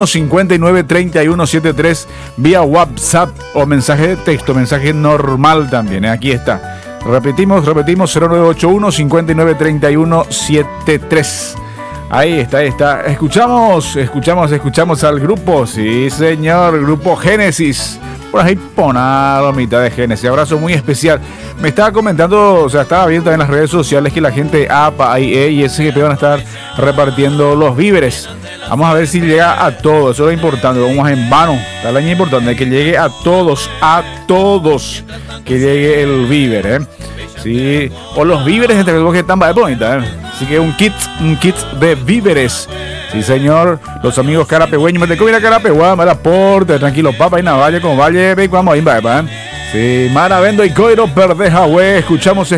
593173 vía WhatsApp o mensaje de texto, mensaje normal también. Aquí está. Repetimos 0981 593173. Ahí está. Escuchamos al grupo. Sí, señor, grupo Génesis. Por ahí ponado mitad de Génesis. Abrazo muy especial. Me estaba comentando, estaba viendo en las redes sociales que la gente APA, IE y SGP van a estar repartiendo los víveres. Vamos a ver si llega a todos. Eso es lo importante. Vamos en vano. Está el año importante que llegue a todos. Que llegue el víver, Sí. O los víveres entre los que están bonita, Así que un kit de víveres. Sí, señor. Los amigos carapegüeños. Me te comí la carapegua, me la porte, tranquilo, papá, y nada, vaya como vaya, ve, vamos ahí, va. Sí, Maravendo y Coiro Perdeja, güey. Escuchamos.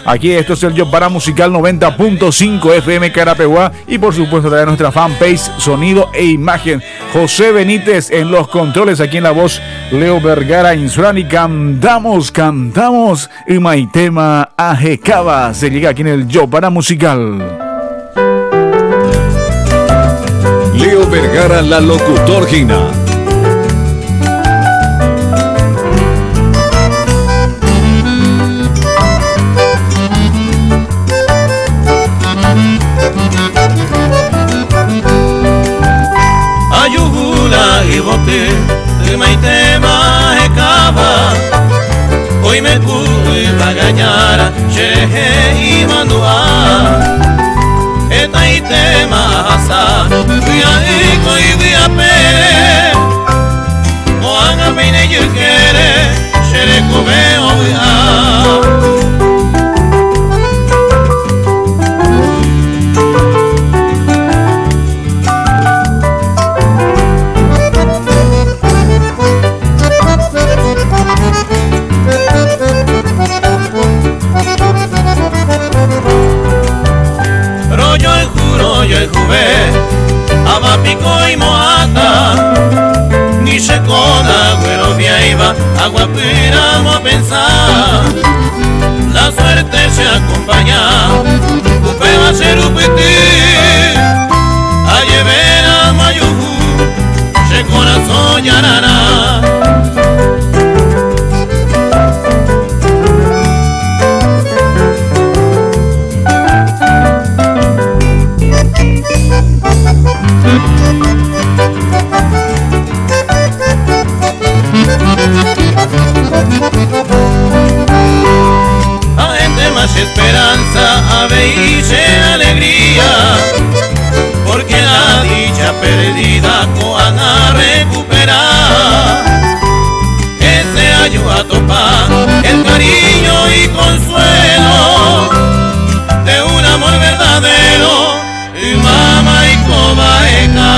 Aquí esto es el Yopara Musical 90.5 FM Carapeguá. Y por supuesto de nuestra fanpage, sonido e imagen. José Benítez en los controles, aquí en la voz Leo Vergara Insurani. Cantamos. Y Maitema Ajecaba. Se llega aquí en el Yopara Musical. Leo Vergara, la locutorgina. Ayuhula y bote, y Maitema Ajecaba. Hoy me pude bagañara, Xereje y Manduá. Eta y tema asa, via iko y via pere. O anga peine yo quiere, Xere come oya. Yo jugué, abapico y moata, ni se coda, pero viaiva, agua piramos a pensar. La suerte se acompaña, upe va a ser upiti, a llevar a mayuju, se corazón yarara. A gente más esperanza, a veise alegría, porque la dicha perdida coan a recuperar. Ese ayo a topar el cariño y consuelo de un amor verdadero y mama y cobaeca.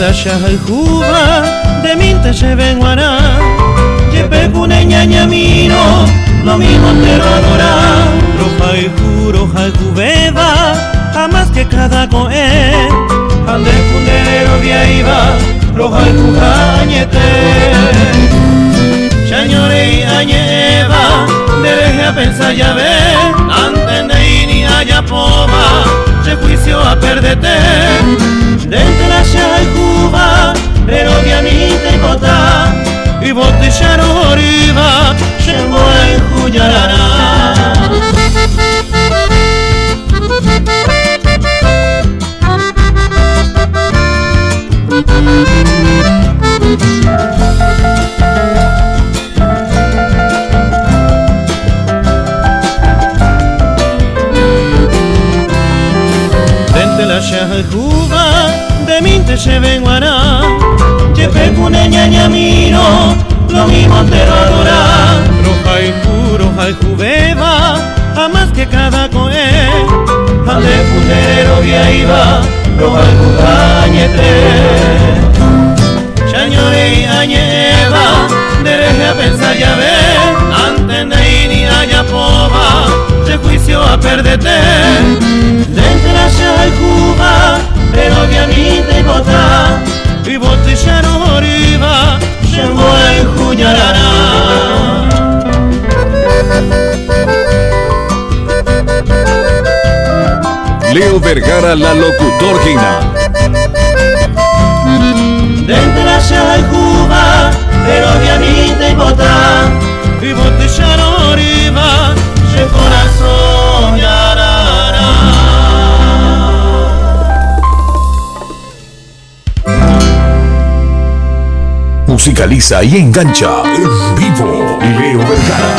La shaja y juba de minte se ven guaná, yepe cune ñañamino, lo mismo te lo adora. Roja y jubeba, jamás que cada coe, ande fundero viaiva, roja y jujañete. Señore y añeva, deje a pensar ya ve, antes de ir ni haya poma, se juicio a perderte. Dentro la shaja y juba, pero obviamente cota, y botellaro arriba, se mueve juyarara. Dentro la shaja y juba, de minte se ven guaná, yepe cune ñañamino, lo mismo te lo adora. Roja y jubeba, jamás que cada coe, ande fundero viaiva, roja y jujañete. la nieva, deje a pensar ya ver, antes de ir ni allá poba, se juicio a perderte. Dentro la y Cuba, pero obviamente votar, y vote ya no arriba, llegó el Juñarara. Leo Vergara, la locutorgina. Dentro la y Cuba, pero obviamente votar, y vote ya no arriba, el corazón llorará. Musicaliza y engancha en vivo Leo Vergara.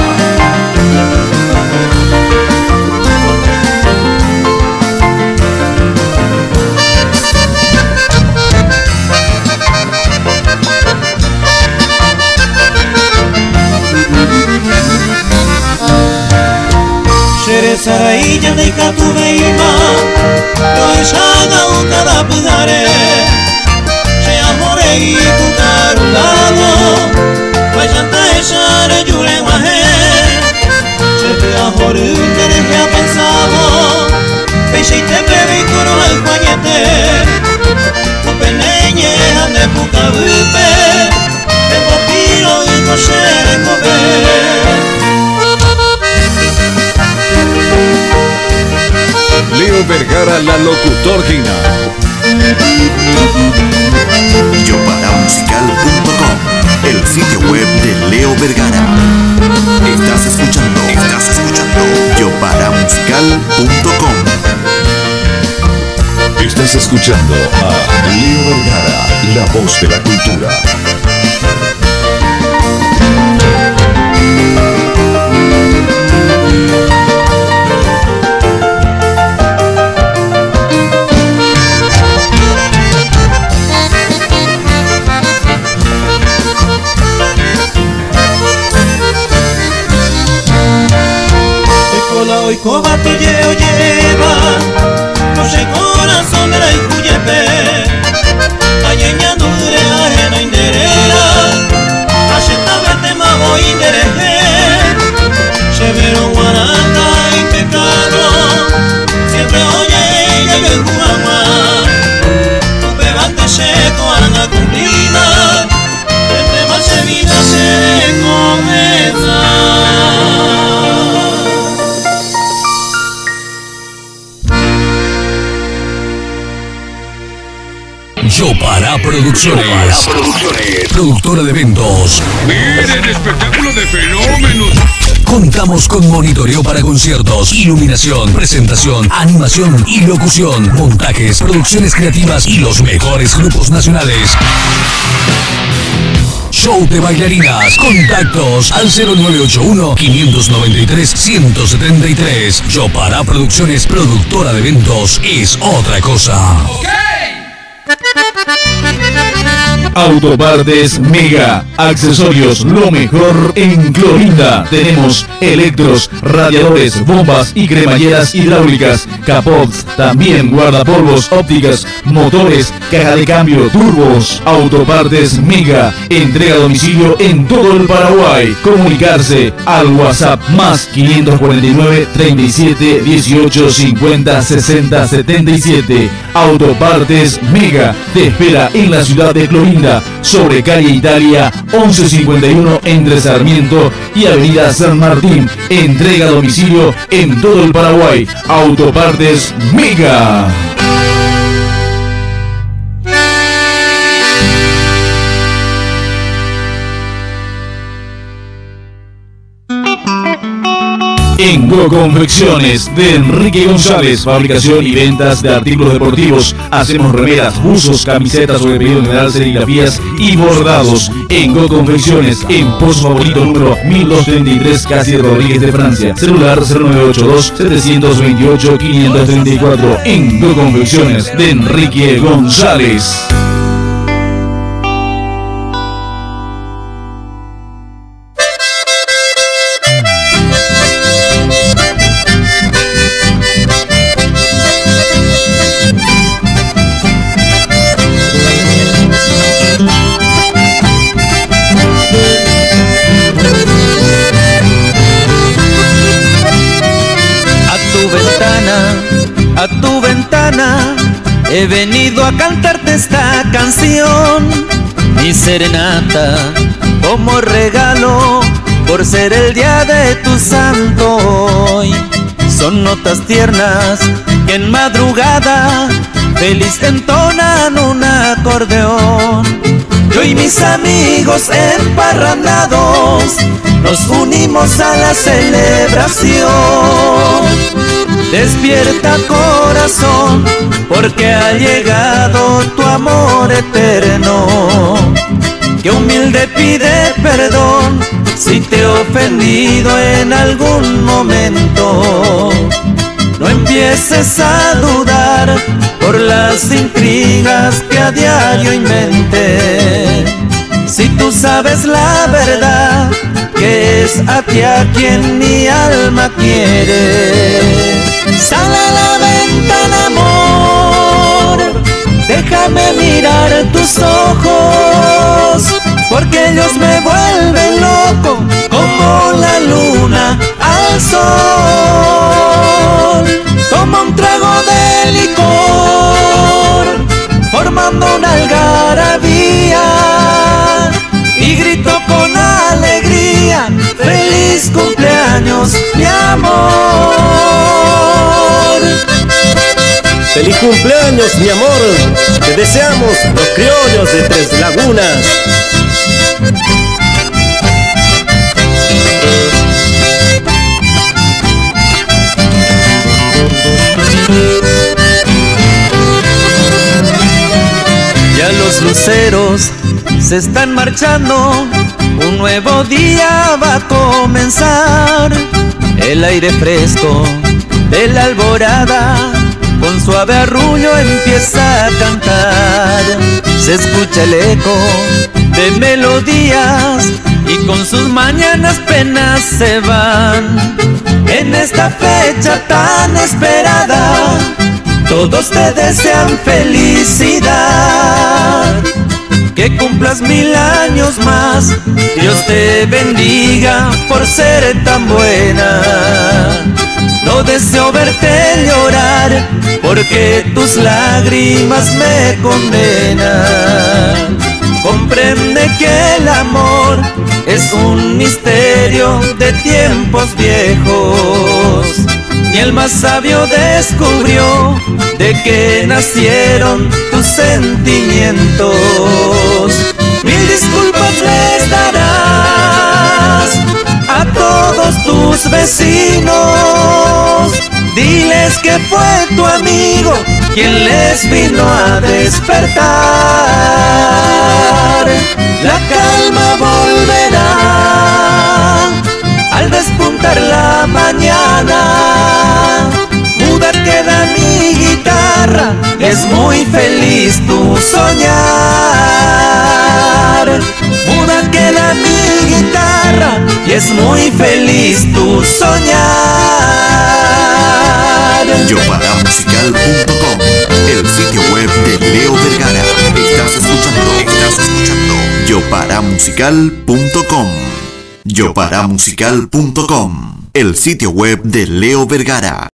Sarailla de Catubeima, Roishaga Ucada Pugare, Sheamore y Cucarulado, Vayanta Eshare Yure Mahe, Chepe Ahore Tereje a pensado, Peixe y te bebe y coro al Juañete, Upeneñe ande Pucabupe, Tengo pilo y Cochere Cobe. Leo Vergara, la locutorgina. Yoparamusical.com, el sitio web de Leo Vergara. Estás escuchando Yoparamusical.com. Estás escuchando a Leo Vergara, la voz de la cultura. Hoy coba tu lleva, no se corazón de la Icuyepe, añeña dure ajena inderera, acheta vete mago indereje, severo guaranda y pecado, siempre oye ella yo en Cuama, tu pegante seco aranga cumplida, desde más vida se comienza. Yopara Producciones. Productora de eventos. Miren, espectáculo de fenómenos. Contamos con monitoreo para conciertos, iluminación, presentación, animación y locución, montajes, producciones creativas y los mejores grupos nacionales. Show de bailarinas. Contactos al 0981-593-173. Yopara Producciones, productora de eventos, es otra cosa. Autopartes Mega, accesorios, lo mejor en Clorinda. Tenemos electros, radiadores, bombas y cremalleras hidráulicas, capots, también guardapolvos, ópticas, motores, caja de cambio, turbos. Autopartes Mega, entrega a domicilio en todo el Paraguay. Comunicarse al WhatsApp más 549 37 18 50 60 77. Autopartes Mega te espera en la ciudad de Clorinda, sobre calle Italia 1151 entre Sarmiento y avenida San Martín. Entrega a domicilio en todo el Paraguay. Autopartes Mega. En Go Confecciones de Enrique González, fabricación y ventas de artículos deportivos. Hacemos remeras, buzos, camisetas sobre pedido general, serigrafías y bordados. En Go Confecciones, en Pozo Favorito número 1233, Casi Rodríguez de Francia. Celular 0982-728-534. En Go Confecciones de Enrique González. he venido a cantarte esta canción, mi serenata, como regalo por ser el día de tu santo hoy. Son notas tiernas que en madrugada feliz entonan un acordeón. Yo y mis amigos emparrandados nos unimos a la celebración. Despierta corazón, porque ha llegado tu amor eterno, que humilde pide perdón si te he ofendido en algún momento. No empieces a dudar por las intrigas que a diario inventé. Si tú sabes la verdad, que es a ti a quien mi alma quiere. Sal a la ventana, amor, déjame mirar tus ojos, porque ellos me vuelven loco como la luna al sol. Toma un trago de licor, formando una algarabía, y grito con alegría: ¡feliz cumpleaños, mi amor! ¡Feliz cumpleaños, mi amor! Te deseamos los criollos de Tres Lagunas. Ya los luceros se están marchando, un nuevo día va a comenzar. El aire fresco de la alborada con suave arrullo empieza a cantar. Se escucha el eco de melodías y con sus mañanas penas se van. En esta fecha tan esperada, todos te desean felicidad. Que cumplas 1000 años más, Dios te bendiga por ser tan buena. No deseo verte llorar, porque tus lágrimas me condenan. Comprende que el amor es un misterio de tiempos viejos. Ni el más sabio descubrió de qué nacieron tus sentimientos. 1000 disculpas les darás a todos tus vecinos. Diles que fue tu amigo quien les vino a despertar. La calma volverá al despuntar la mañana. Muda queda mi guitarra, es muy feliz tu soñar. Muda queda mi guitarra y es muy feliz tu soñar. Yoparamusical.com, el sitio web de Leo Vergara. Estás escuchando Yoparamusical.com. Yoparamusical.com, el sitio web de Leo Vergara.